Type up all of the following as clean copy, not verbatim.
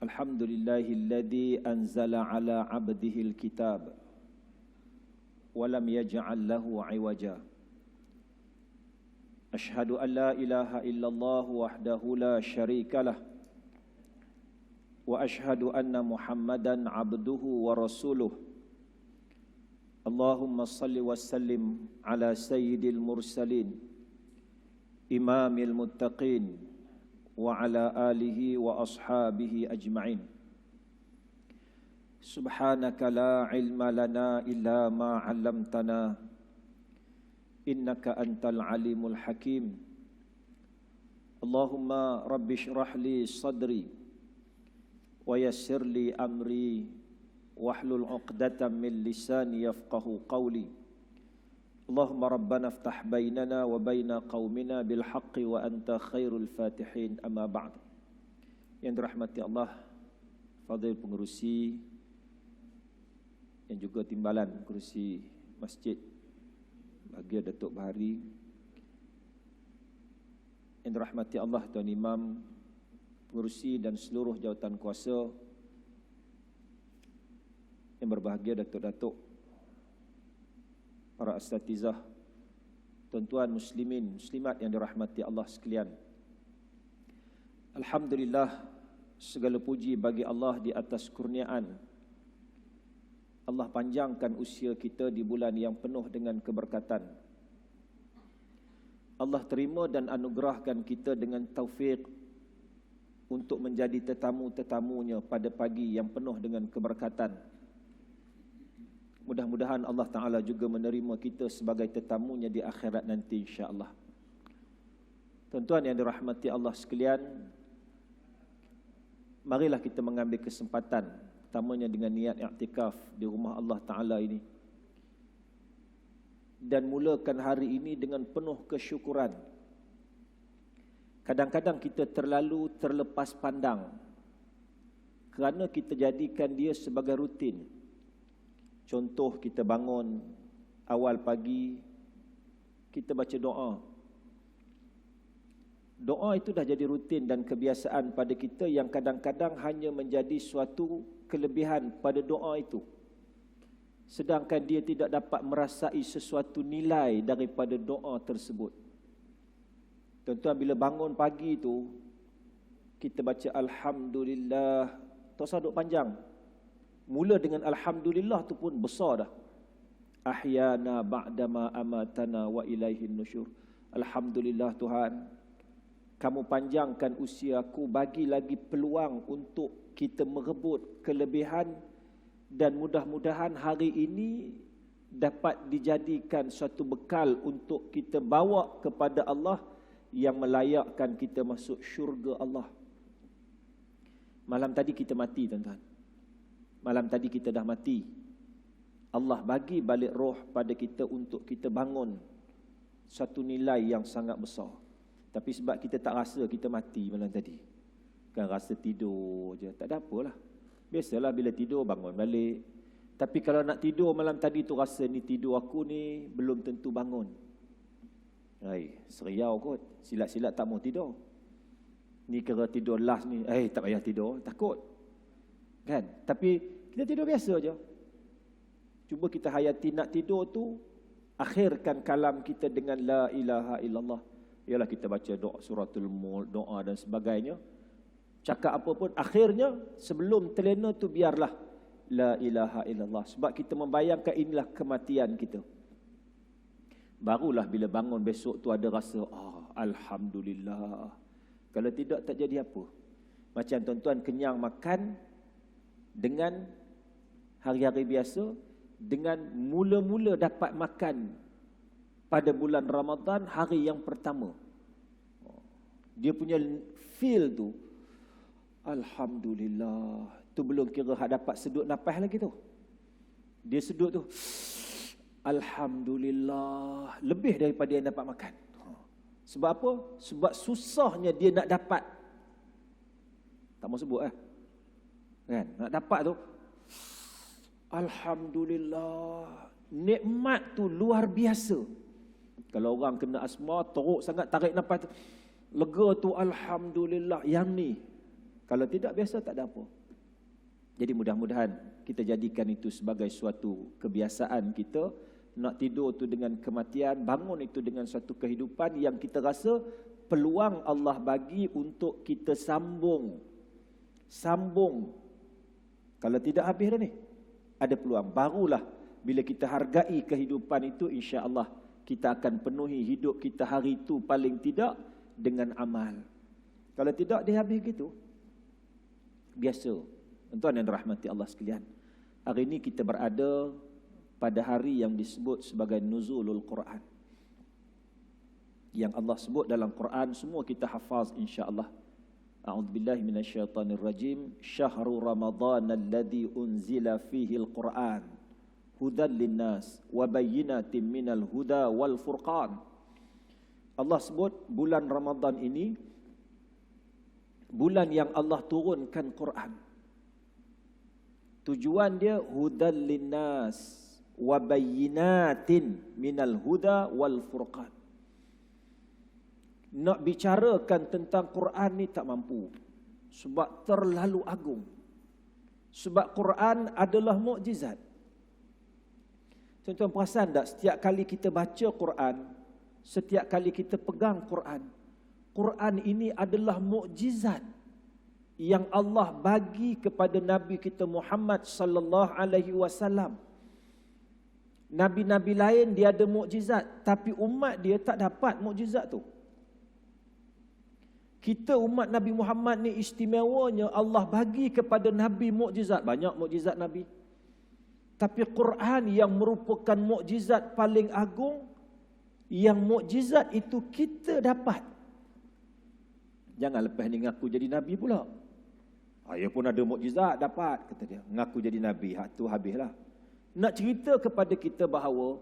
Alhamdulillahilladzi anzala ala abdihil kitab wa lam yaj'al lahu 'iwaja. Ashhadu an la ilaha illallah wahdahu la syarikalah wa ashhadu anna Muhammadan abduhu wa rasuluh. Allahumma salli wa sallim ala sayyidil mursalin imamil muttaqin wa ala alihi wa ashabihi ajma'in. Subhanaka la ilma lana illa ma 'allamtana innaka antal alimul hakim. Allahumma rabbi shrah li sadri wa yassir li amri wahlul 'uqdatam min lisani yafqahu qawli. Allahumma rabbana iftah bainana wa baina qaumina bil haqqi wa anta khairul fatihin, amma ba'd. Yang dirahmati Allah, fadil pengerusi yang juga timbalan pengerusi masjid Bahagia Datuk Bahari, yang dirahmati Allah, Tuan Imam, pengerusi dan seluruh jawatan kuasa, yang berbahagia Datuk-datuk, para asatizah, tuan-tuan muslimin, muslimat yang dirahmati Allah sekalian. Alhamdulillah, segala puji bagi Allah di atas kurniaan Allah panjangkan usia kita di bulan yang penuh dengan keberkatan. Allah terima dan anugerahkan kita dengan taufik untuk menjadi tetamu-tetamunya pada pagi yang penuh dengan keberkatan. Mudah-mudahan Allah Ta'ala juga menerima kita sebagai tetamunya di akhirat nanti, insya-Allah. Tuan-tuan yang dirahmati Allah sekalian, marilah kita mengambil kesempatan, pertamanya dengan niat i'tikaf di rumah Allah Ta'ala ini, dan mulakan hari ini dengan penuh kesyukuran. Kadang-kadang kita terlalu terlepas pandang kerana kita jadikan dia sebagai rutin. Contoh, kita bangun awal pagi, kita baca doa. Doa itu dah jadi rutin dan kebiasaan pada kita yang kadang-kadang hanya menjadi suatu kelebihan pada doa itu. Sedangkan dia tidak dapat merasai sesuatu nilai daripada doa tersebut. Tuan-tuan, bila bangun pagi itu, kita baca Alhamdulillah, tak usah duk panjang. Mula dengan Alhamdulillah tu pun besar dah. Ahyana ba'dama amatana wa ilaihin nusyur. Alhamdulillah Tuhan, kamu panjangkan usiaku, bagi lagi peluang untuk kita merebut kelebihan, dan mudah-mudahan hari ini dapat dijadikan suatu bekal untuk kita bawa kepada Allah yang melayakkan kita masuk syurga Allah. Malam tadi kita mati, tuan-tuan. Malam tadi kita dah mati. Allah bagi balik roh pada kita untuk kita bangun satu nilai yang sangat besar. Tapi sebab kita tak rasa kita mati malam tadi, kan rasa tidur je, tak ada apalah. Biasalah bila tidur bangun balik. Tapi kalau nak tidur malam tadi tu rasa ni tidur aku ni belum tentu bangun. Seriau kot, silat-silat tak mau tidur. Ni kira tidur last ni, tak payah tidur, takut. Kan? Tapi kita tidur biasa aja. Cuba kita hayati nak tidur tu, akhirkan kalam kita dengan la ilaha illallah. Ialah kita baca doa suratul mulk, doa dan sebagainya. Cakap apa pun, akhirnya sebelum terlena tu biarlah la ilaha illallah. Sebab kita membayangkan inilah kematian kita. Barulah bila bangun besok tu ada rasa, Alhamdulillah. Kalau tidak, tak jadi apa. Macam tuan-tuan kenyang makan dengan hari-hari biasa, dengan mula-mula dapat makan pada bulan Ramadan, hari yang pertama, dia punya feel tu, Alhamdulillah. Tu belum kira dapat sedut nafas lagi tu. Dia sedut tu, Alhamdulillah, lebih daripada yang dapat makan. Sebab apa? Sebab susahnya dia nak dapat. Tak mau sebut kan? Nak dapat tu, Alhamdulillah, nikmat tu luar biasa. Kalau orang kena asma, teruk sangat tarik nafas tu, lega tu, Alhamdulillah. Yang ni Kalau tidak, biasa tak ada apa. Jadi mudah-mudahan kita jadikan itu sebagai suatu kebiasaan kita. Nak tidur tu dengan kematian, bangun itu dengan suatu kehidupan yang kita rasa peluang Allah bagi untuk kita sambung. Kalau tidak, habis dah ni. Ada peluang. Barulah bila kita hargai kehidupan itu, insya-Allah kita akan penuhi hidup kita hari itu paling tidak dengan amal. Kalau tidak, dia habis gitu. Biasa. Tuan yang dirahmati Allah sekalian, hari ini kita berada pada hari yang disebut sebagai Nuzulul Quran. Yang Allah sebut dalam Quran, semua kita hafaz insya-Allah. A'udzubillahi minasyaitonirrajim. Syahrul Ramadan alladzi unzila fihi al-Quran hudan linnas wa bayyinatin minal huda wal furqan. Allah sebut bulan Ramadan ini bulan yang Allah turunkan Quran. Tujuan dia hudan linnas wa bayyinatin minal huda wal furqan. Nak bicarakan tentang Quran ni tak mampu. Sebab terlalu agung. Sebab Quran adalah mukjizat. Tuan-tuan perasan tak, setiap kali kita baca Quran, setiap kali kita pegang Quran, Quran ini adalah mukjizat yang Allah bagi kepada Nabi kita Muhammad sallallahu alaihi wasallam. Nabi-nabi lain dia ada mukjizat, tapi umat dia tak dapat mukjizat tu. Kita umat Nabi Muhammad ni istimewanya Allah bagi kepada Nabi mukjizat, banyak mukjizat Nabi. Tapi Quran yang merupakan mukjizat paling agung, yang mukjizat itu kita dapat. Jangan lepas ni ngaku jadi Nabi pula. Saya pun ada mukjizat dapat, kata dia. Ngaku jadi Nabi, hak tu habislah. Nak cerita kepada kita bahawa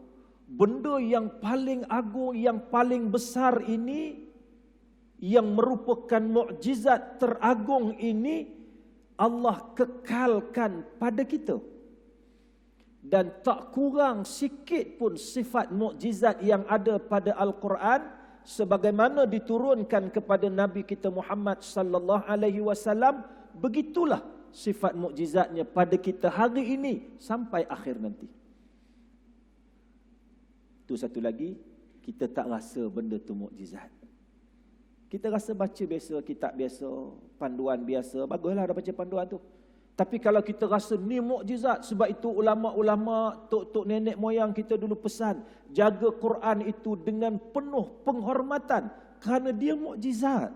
benda yang paling agung, yang paling besar ini, yang merupakan mukjizat teragung ini, Allah kekalkan pada kita. Dan tak kurang sikit pun sifat mukjizat yang ada pada Al-Quran sebagaimana diturunkan kepada Nabi kita Muhammad sallallahu alaihi wasallam. Begitulah sifat mukjizatnya pada kita hari ini sampai akhir nanti. Tu satu lagi, kita tak rasa benda tu mukjizat. Kita rasa baca biasa, kitab biasa, panduan biasa, baguslah dah baca panduan tu. Tapi kalau kita rasa ni mukjizat, sebab itu ulama-ulama, tok-tok nenek moyang kita dulu pesan, jaga Quran itu dengan penuh penghormatan kerana dia mukjizat.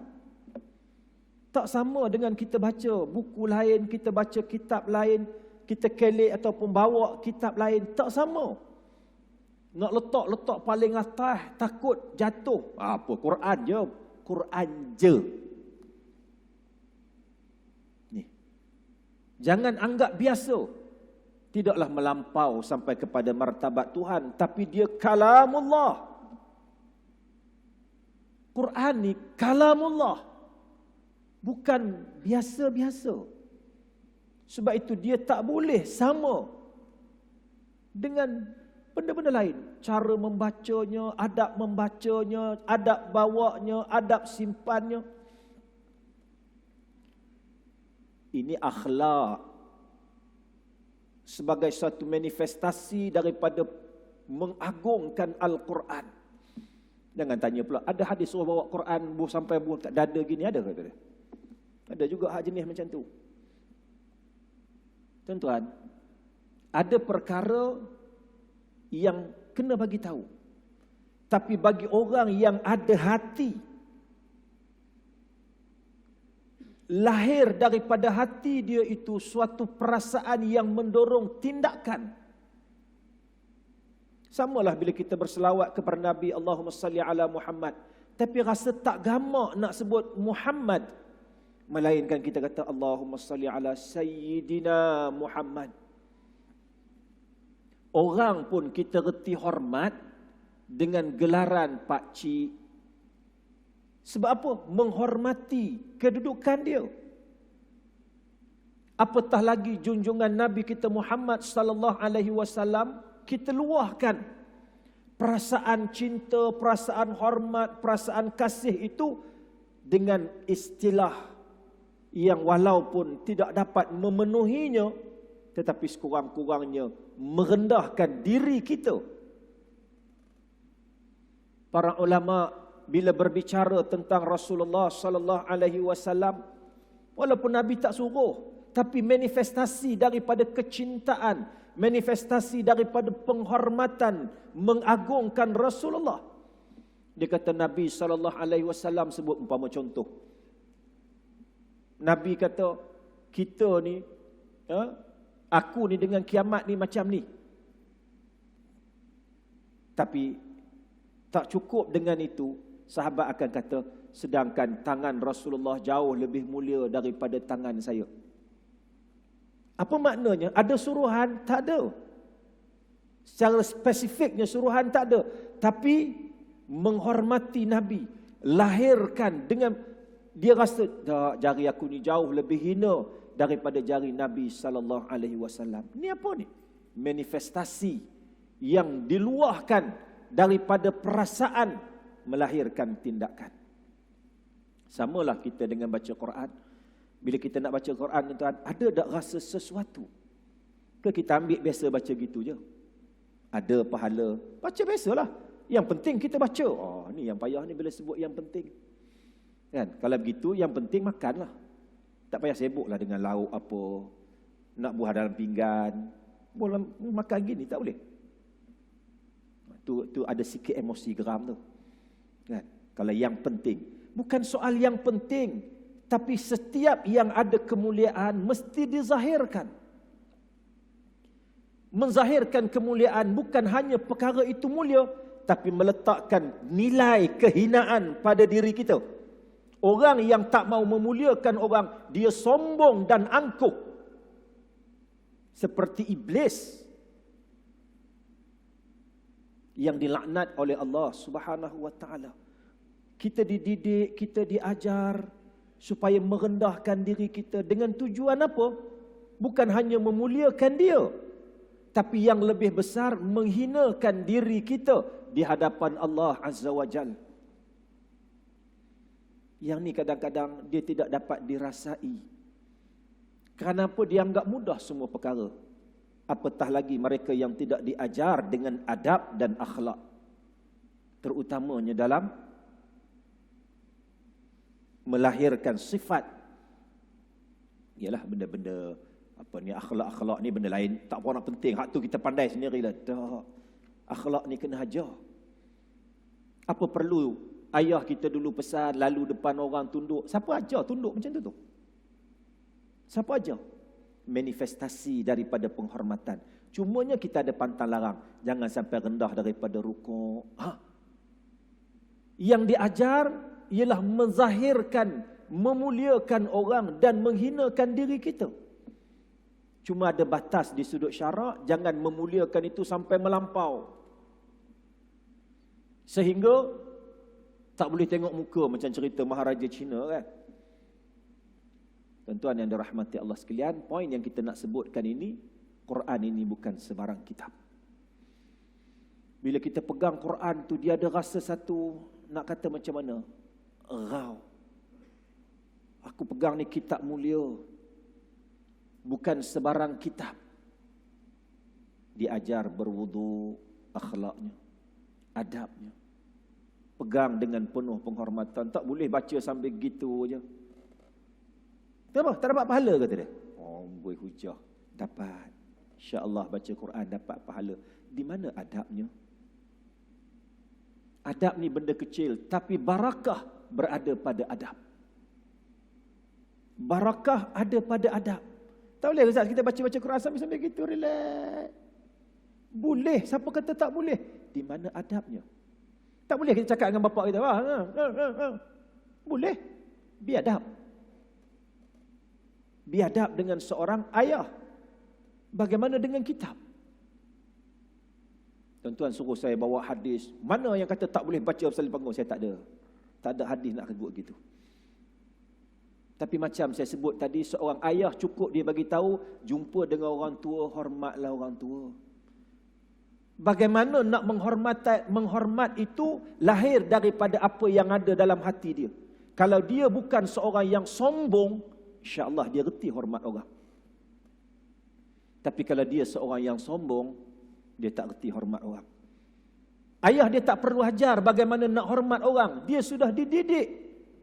Tak sama dengan kita baca buku lain, kita baca kitab lain, kita kelek ataupun bawa kitab lain, tak sama. Nak letak paling atas, takut jatuh. Apa, Quran je. Quran je. Ni. Jangan anggap biasa. Tidaklah melampau sampai kepada martabat Tuhan, tapi dia kalamullah. Quran ni kalamullah. Bukan biasa-biasa. Sebab itu dia tak boleh sama dengan benda-benda lain. Cara membacanya, adab bawanya, adab simpannya. Ini akhlak. Sebagai suatu manifestasi daripada mengagungkan Al-Quran. Jangan tanya pula, ada hadis orang bawa Quran sampai tak dada gini, ada ke? Ada juga hak jenis macam tu. Tuan-tuan, ada perkara yang kena bagi tahu. Tapi bagi orang yang ada hati, lahir daripada hati dia itu suatu perasaan yang mendorong tindakan. Samalah bila kita berselawat kepada Nabi, Allahumma salli ala Muhammad, tapi rasa tak gamak nak sebut Muhammad, melainkan kita kata Allahumma salli ala Sayyidina Muhammad. Orang pun kita reti hormat dengan gelaran Pak Cik. Sebab apa? Menghormati kedudukan dia. Apatah lagi junjungan Nabi kita Muhammad sallallahu alaihi wasallam, kita luahkan perasaan cinta, perasaan hormat, perasaan kasih itu dengan istilah yang walaupun tidak dapat memenuhinya, tetapi sekurang-kurangnya merendahkan diri kita. Para ulama bila berbicara tentang Rasulullah sallallahu alaihi wasallam, walaupun Nabi tak suruh, tapi manifestasi daripada kecintaan, manifestasi daripada penghormatan, mengagungkan Rasulullah. Dia kata Nabi sallallahu alaihi wasallam sebut umpama contoh. Nabi kata, kita ni, aku ni dengan kiamat ni macam ni. Tapi tak cukup dengan itu, sahabat akan kata, sedangkan tangan Rasulullah jauh lebih mulia daripada tangan saya. Apa maknanya? Ada suruhan? Tak ada. Secara spesifiknya suruhan tak ada. Tapi menghormati Nabi, lahirkan dengan dia rasa jari aku ni jauh lebih hina daripada jari Nabi sallallahu alaihi wasallam. Ni apa ni? Manifestasi yang diluahkan daripada perasaan melahirkan tindakan. Samalah kita dengan baca Quran. Bila kita nak baca Quran, tuan, ada tak rasa sesuatu? Ke kita ambil biasa baca gitu je? Ada pahala, baca biasalah. Yang penting kita baca. Oh, ni yang payah ni bila sebut yang penting. Kan? Kalau begitu, yang penting makanlah. Tak payah sibuklah dengan lauk apa, nak buah dalam pinggan. Boleh makan gini, tak boleh. Tu ada sikit emosi geram tu. Kan? Kalau yang penting, bukan soal yang penting, tapi setiap yang ada kemuliaan mesti dizahirkan. Menzahirkan kemuliaan bukan hanya perkara itu mulia, tapi meletakkan nilai kehinaan pada diri kita. Orang yang tak mau memuliakan orang, dia sombong dan angkuh. Seperti iblis yang dilaknat oleh Allah Subhanahu wa taala. Kita dididik, kita diajar supaya merendahkan diri kita dengan tujuan apa? Bukan hanya memuliakan dia, tapi yang lebih besar menghinakan diri kita di hadapan Allah Azza wa Jalla. Yang ni kadang-kadang dia tidak dapat dirasai. Kenapa dianggap mudah semua perkara? Apatah lagi mereka yang tidak diajar dengan adab dan akhlak. Terutamanya dalam melahirkan sifat. Ialah benda-benda apa ni, akhlak-akhlak ni benda lain, tak apa nak penting. Hak tu kita pandai sendirilah. Tak. Akhlak ni kena ajar. Apa perlu ayah kita dulu pesan lalu depan orang tunduk? Siapa ajar tunduk macam tu? Siapa ajar? Manifestasi daripada penghormatan. Cumanya kita ada pantang larang, jangan sampai rendah daripada rukuk. Yang diajar ialah menzahirkan, memuliakan orang dan menghinakan diri kita. Cuma ada batas di sudut syarak, jangan memuliakan itu sampai melampau. Sehingga tak boleh tengok muka macam cerita Maharaja Cina kan. Tuan-tuan yang dirahmati Allah sekalian, poin yang kita nak sebutkan ini, Quran ini bukan sebarang kitab. Bila kita pegang Quran tu, dia ada rasa satu, nak kata macam mana? Raw. Aku pegang ni kitab mulia. Bukan sebarang kitab. Diajar berwudu, akhlaknya, adabnya. Pegang dengan penuh penghormatan. Tak boleh baca sambil gitu je. Kenapa? Tak dapat pahala kata dia. Oh, boleh hujah. Dapat. InsyaAllah baca Quran dapat pahala. Di mana adabnya? Adab ni benda kecil, tapi barakah berada pada adab. Barakah ada pada adab. Tak boleh Ustaz kita baca-baca Quran sambil-sambil gitu, relax. Boleh. Siapa kata tak boleh? Di mana adabnya? Tak boleh kita cakap dengan bapak kita. Boleh. Biadab. Biadab dengan seorang ayah. Bagaimana dengan kitab? Tuan-tuan suruh saya bawa hadis. Mana yang kata tak boleh baca pasal panggung? Saya tak ada. Tak ada hadis nak rebut gitu. Tapi macam saya sebut tadi, seorang ayah cukup dia bagi tahu, jumpa dengan orang tua, hormatlah orang tua. Bagaimana nak menghormat itu lahir daripada apa yang ada dalam hati dia. Kalau dia bukan seorang yang sombong, insya-Allah dia reti hormat orang. Tapi kalau dia seorang yang sombong, dia tak reti hormat orang. Ayah dia tak perlu ajar bagaimana nak hormat orang. Dia sudah dididik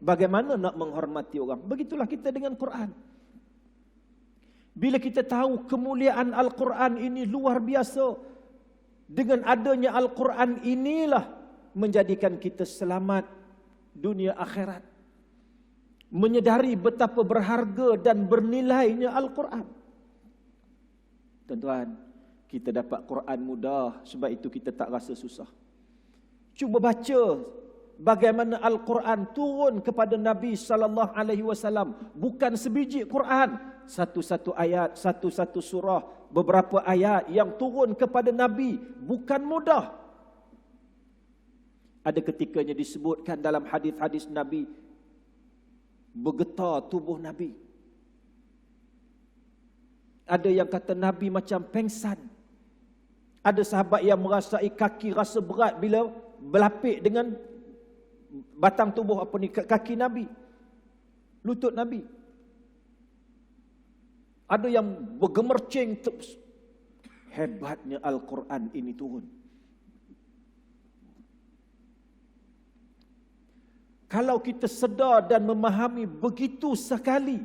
bagaimana nak menghormati orang. Begitulah kita dengan Quran. Bila kita tahu kemuliaan Al-Quran ini luar biasa, dengan adanya Al-Quran inilah menjadikan kita selamat dunia akhirat. Menyedari betapa berharga dan bernilainya Al-Quran. Tuan-tuan, kita dapat Quran mudah, sebab itu kita tak rasa susah. Cuba baca bagaimana Al-Quran turun kepada Nabi sallallahu alaihi wasallam, bukan sebiji Quran, satu-satu ayat, satu-satu surah, beberapa ayat yang turun kepada Nabi, bukan mudah. Ada ketikanya disebutkan dalam hadis-hadis Nabi, bergetar tubuh Nabi. Ada yang kata Nabi macam pengsan. Ada sahabat yang merasai kaki rasa berat bila berlapik dengan batang tubuh kaki Nabi, lutut Nabi. Ada yang bergemercing. Hebatnya Al-Quran ini turun. Kalau kita sedar dan memahami begitu sekali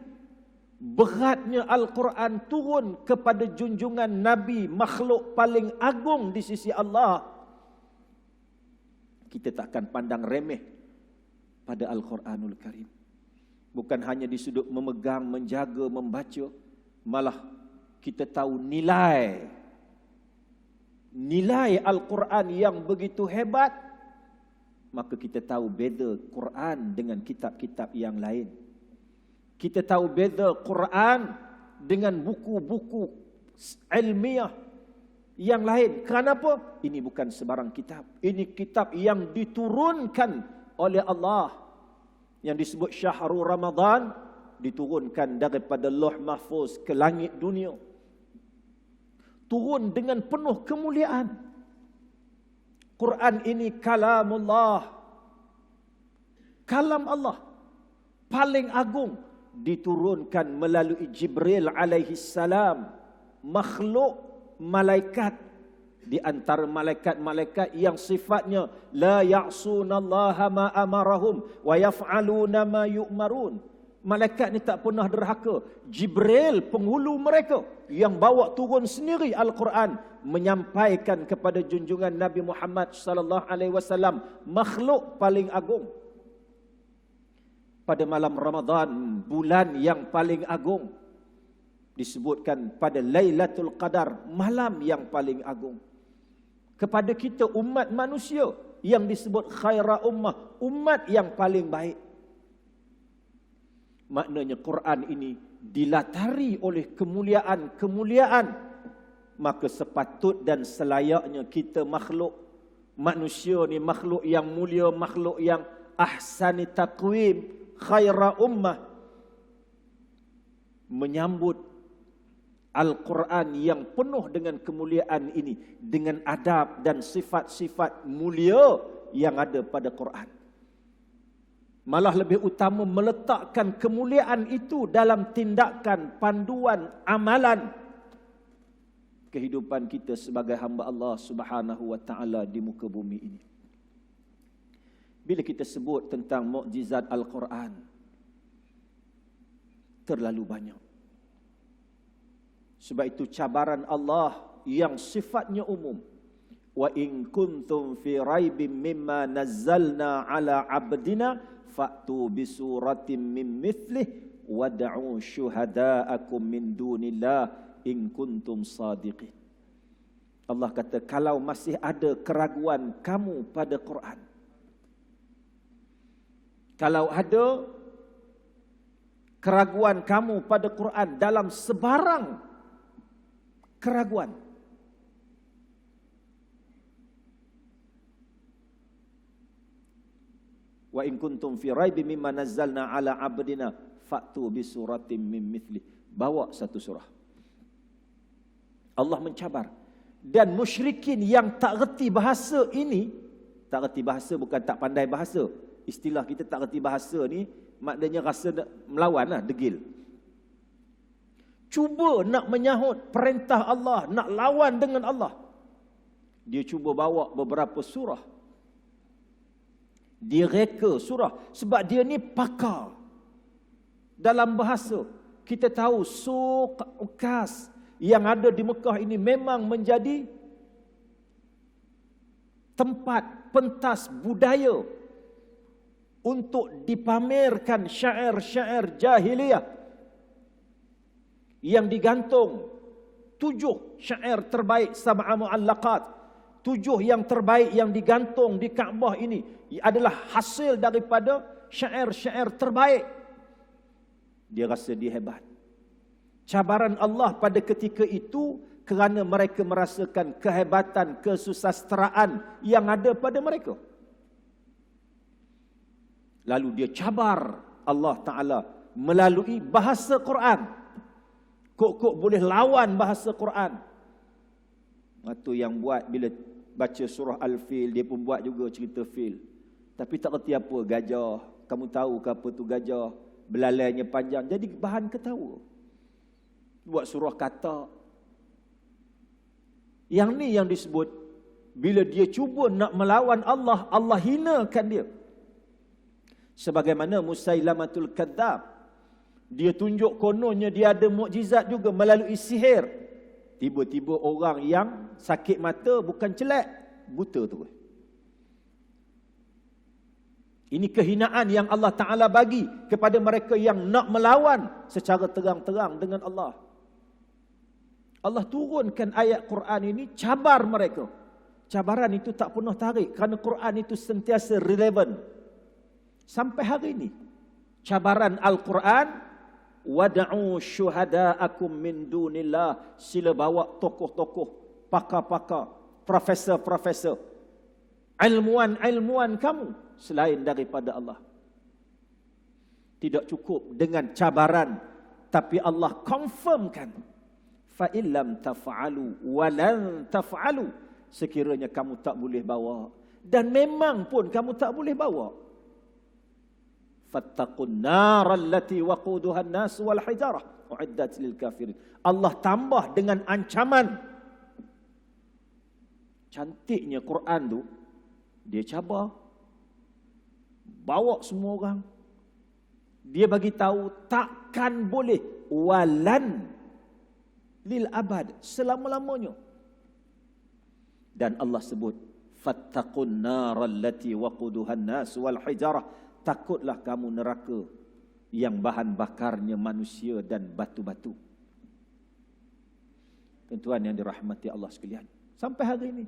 beratnya Al-Quran turun kepada junjungan Nabi, makhluk paling agung di sisi Allah, kita tak akan pandang remeh pada Al-Quranul Karim. Bukan hanya di sudut memegang, menjaga, membaca, malah kita tahu nilai Al-Quran yang begitu hebat. Maka kita tahu beza Quran dengan kitab-kitab yang lain. Kita tahu beza Quran dengan buku-buku ilmiah yang lain. Kenapa? Ini bukan sebarang kitab. Ini kitab yang diturunkan oleh Allah. Yang disebut Syahrul Ramadan, diturunkan daripada Lauh Mahfuz ke langit dunia. Turun dengan penuh kemuliaan. Quran ini kalamullah. Kalam Allah paling agung, diturunkan melalui Jibril alaihi salam, makhluk malaikat di antara malaikat-malaikat yang sifatnya la ya'sunallaha ma amarahum wa yaf'aluna ma yu'marun. Malaikat ni tak pernah derhaka. Jibril penghulu mereka yang bawa turun sendiri Al-Quran, menyampaikan kepada junjungan Nabi Muhammad sallallahu alaihi wasallam, makhluk paling agung. Pada malam Ramadan, bulan yang paling agung, disebutkan pada Lailatul Qadar, malam yang paling agung. Kepada kita umat manusia yang disebut khaira ummah, umat yang paling baik. Maknanya Quran ini dilatari oleh kemuliaan-kemuliaan. Maka sepatut dan selayaknya kita makhluk manusia ni, makhluk yang mulia, makhluk yang ahsani taqwim, khaira ummah, menyambut Al-Quran yang penuh dengan kemuliaan ini dengan adab dan sifat-sifat mulia yang ada pada Quran. Malah lebih utama meletakkan kemuliaan itu dalam tindakan, panduan, amalan kehidupan kita sebagai hamba Allah Subhanahu wa taala di muka bumi ini. Bila kita sebut tentang mukjizat Al-Quran, terlalu banyak. Sebab itu cabaran Allah yang sifatnya umum. Wa in kuntum fi raibim mimma nazzalna ala abdina fa'tu bisuratin min mithlih wad'u syuhada'akum min dunillah in kuntum sadiqin. Allah kata, kalau masih ada keraguan kamu pada Quran, kalau ada keraguan kamu pada Quran dalam sebarang keraguan, wa in kuntum fi raibin mimma nazzalna ala abdina fa'tu bi suratin min mithli, bawa satu surah. Allah mencabar. Dan musyrikin yang tak reti bahasa ini, tak reti bahasa bukan tak pandai bahasa. Istilah kita tak reti bahasa ni maknanya rasa melawan lah, degil. cuba nak menyahut perintah Allah, nak lawan dengan Allah. Dia cuba bawa beberapa surah. Dia reka surah. Sebab dia ni pakar dalam bahasa. Kita tahu Suq Ukas yang ada di Mekah ini memang menjadi tempat pentas budaya untuk dipamerkan syair-syair jahiliyah yang digantung 7 syair terbaik sab'a mu'allaqat, 7 yang terbaik yang digantung di Kaabah ini adalah hasil daripada syair-syair terbaik. Dia rasa dia hebat. Cabaran Allah pada ketika itu kerana mereka merasakan kehebatan kesusasteraan yang ada pada mereka. Lalu dia cabar Allah Ta'ala melalui bahasa Quran. Kok boleh lawan bahasa Quran. Itu yang buat bila baca surah Al-Fil, dia pun buat juga cerita fil. Tapi tak kerti apa, gajah. Kamu tahu ke apa tu gajah? Belalainya panjang, jadi bahan ketawa. Buat surah kata. Yang ni yang disebut, bila dia cuba nak melawan Allah, Allah hinakan dia. Sebagaimana Musailamatul Kadzab, dia tunjuk kononnya dia ada mukjizat juga melalui sihir. Tiba-tiba orang yang sakit mata bukan celak, buta tu. Ini kehinaan yang Allah Ta'ala bagi kepada mereka yang nak melawan secara terang-terang dengan Allah. Allah turunkan ayat Quran ini cabar mereka. Cabaran itu tak pernah tarik kerana Quran itu sentiasa relevan. Sampai hari ini. Cabaran Al-Quran, wad'u syuhada'akum min dunillah. Sila bawa tokoh-tokoh, pakar-pakar, profesor-profesor, ilmuwan-ilmuwan kamu selain daripada Allah. Tidak cukup dengan cabaran, tapi Allah confirmkan, fa illam taf'alu wa lan taf'alu, sekiranya kamu tak boleh bawa, dan memang pun kamu tak boleh bawa, fattaqun nar allati waquduha an-nas wal hijarah uiddat lil kafirin. Allah tambah dengan ancaman. Cantiknya Quran tu, dia cabar, bawa semua orang. Dia bagi tahu takkan boleh, walan lil abad, selama-lamanya. Dan Allah sebut fattaqun nar allati waquduha an-nas wal hijarah, takutlah kamu neraka yang bahan bakarnya manusia dan batu-batu. Tuan-tuan yang dirahmati Allah sekalian, sampai hari ini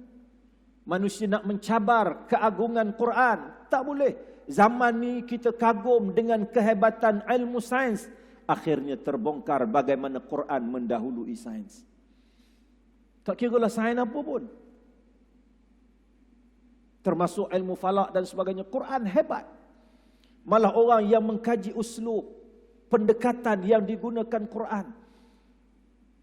manusia nak mencabar keagungan Quran, tak boleh. Zaman ni kita kagum dengan kehebatan ilmu sains, akhirnya terbongkar bagaimana Quran mendahului sains. Tak kiralah sains apa pun, termasuk ilmu falak dan sebagainya. Quran hebat. Malah orang yang mengkaji uslub, pendekatan yang digunakan Quran,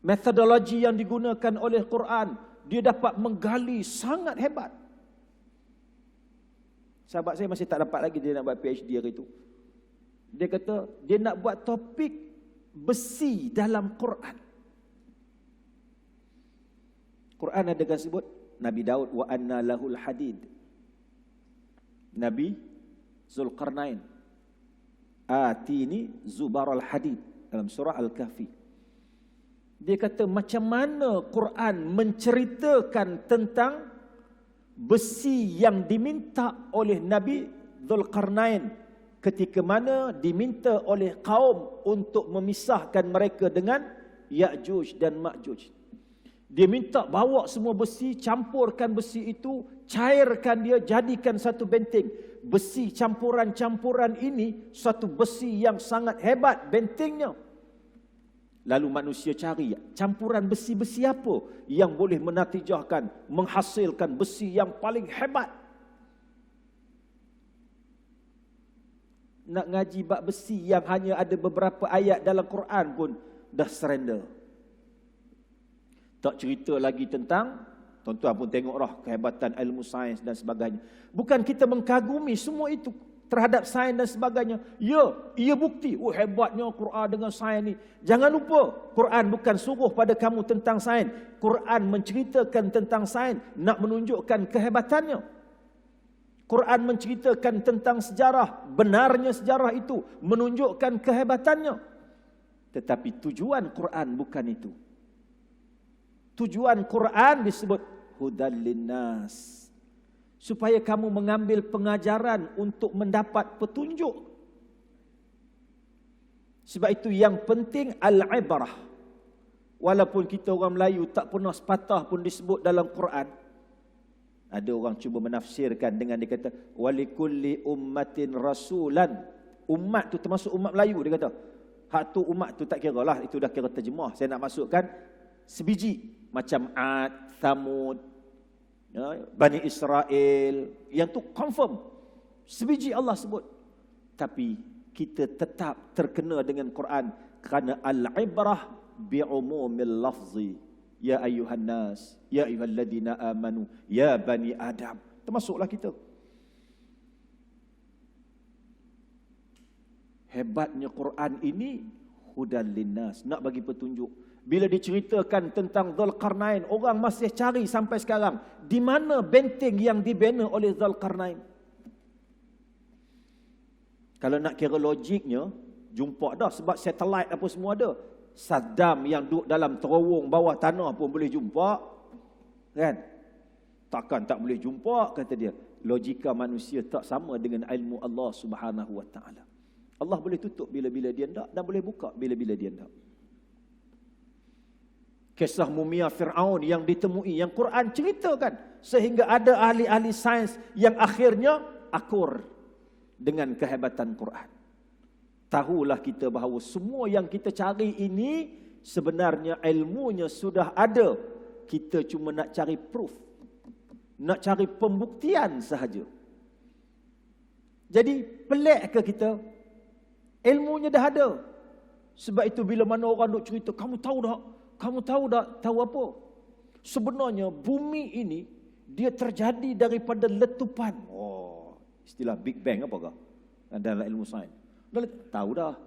metodologi yang digunakan oleh Quran, dia dapat menggali sangat hebat. Sahabat saya masih tak dapat lagi dia nak buat PhD hari itu. Dia kata dia nak buat topik besi dalam Quran. Quran ada kan sebut Nabi Daud, wa anna lahul hadid. Nabi Zulkarnain, atini zubaral hadid, dalam surah Al-Kahfi. Dia kata macam mana Quran menceritakan tentang besi yang diminta oleh Nabi Zulkarnain ketika mana diminta oleh kaum untuk memisahkan mereka dengan Ya'juj dan Ma'juj. Dia minta bawa semua besi, campurkan besi itu, cairkan dia, jadikan satu benteng. Besi campuran-campuran ini satu besi yang sangat hebat bentengnya. Lalu manusia cari campuran besi-besi apa yang boleh menatijahkan, menghasilkan besi yang paling hebat. Nak ngaji bab besi yang hanya ada beberapa ayat dalam Quran pun dah surrender. Tak cerita lagi tentang, tuan-tuan pun tengoklah kehebatan ilmu sains dan sebagainya. Bukan kita mengkagumi semua itu. terhadap sains dan sebagainya. Ya, ia bukti. Oh, hebatnya Quran dengan sains ni. Jangan lupa, Quran bukan suruh pada kamu tentang sains. Quran menceritakan tentang sains, nak menunjukkan kehebatannya. Quran menceritakan tentang sejarah, benarnya sejarah itu, menunjukkan kehebatannya. Tetapi tujuan Quran bukan itu. Tujuan Quran disebut hudal linnas, supaya kamu mengambil pengajaran untuk mendapat petunjuk. Sebab itu yang penting al-ibrah. Walaupun kita orang Melayu tak pernah sepatah pun disebut dalam Quran. Ada orang cuba menafsirkan dengan dia kata walikulli ummatin rasulan. Umat tu termasuk umat Melayu, dia kata. Hak tu umat tu tak kira lah, itu dah kira terjemah. Saya nak masukkan sebiji macam Ad, Thamud, ya, Bani Israel, yang tu confirm sebiji Allah sebut. Tapi kita tetap terkena dengan Quran kerana al-ibrah bi'umumil lafzi. Ya ayyuhan nas, ya ayyuhalladzina amanu, ya bani Adam. Termasuklah kita. Hebatnya Quran ini hudan linnas, nak bagi petunjuk. Bila diceritakan tentang Dzulqarnain, orang masih cari sampai sekarang di mana benteng yang dibina oleh Dzulqarnain. Kalau nak kira logiknya, jumpa dah sebab satelit apa semua ada. Saddam yang duduk dalam terowong bawah tanah pun boleh jumpa, kan? Takkan tak boleh jumpa, kata dia. Logika manusia tak sama dengan ilmu Allah Subhanahu wa taala. Allah boleh tutup bila-bila dia hendak dan boleh buka bila-bila dia hendak. Kisah mumia Fir'aun yang ditemui, yang Quran ceritakan, sehingga ada ahli-ahli sains yang akhirnya akur dengan kehebatan Quran. Tahulah kita bahawa semua yang kita cari ini sebenarnya ilmunya sudah ada. Kita cuma nak cari proof, nak cari pembuktian sahaja. Jadi pelik ke kita? Ilmunya dah ada. Sebab itu bila mana orang duk cerita, kamu tahu tak? Kamu tahu tak? Tahu apa? Sebenarnya bumi ini dia terjadi daripada letupan. Oh, istilah Big Bang apakah dalam ilmu sains? Tahu dah.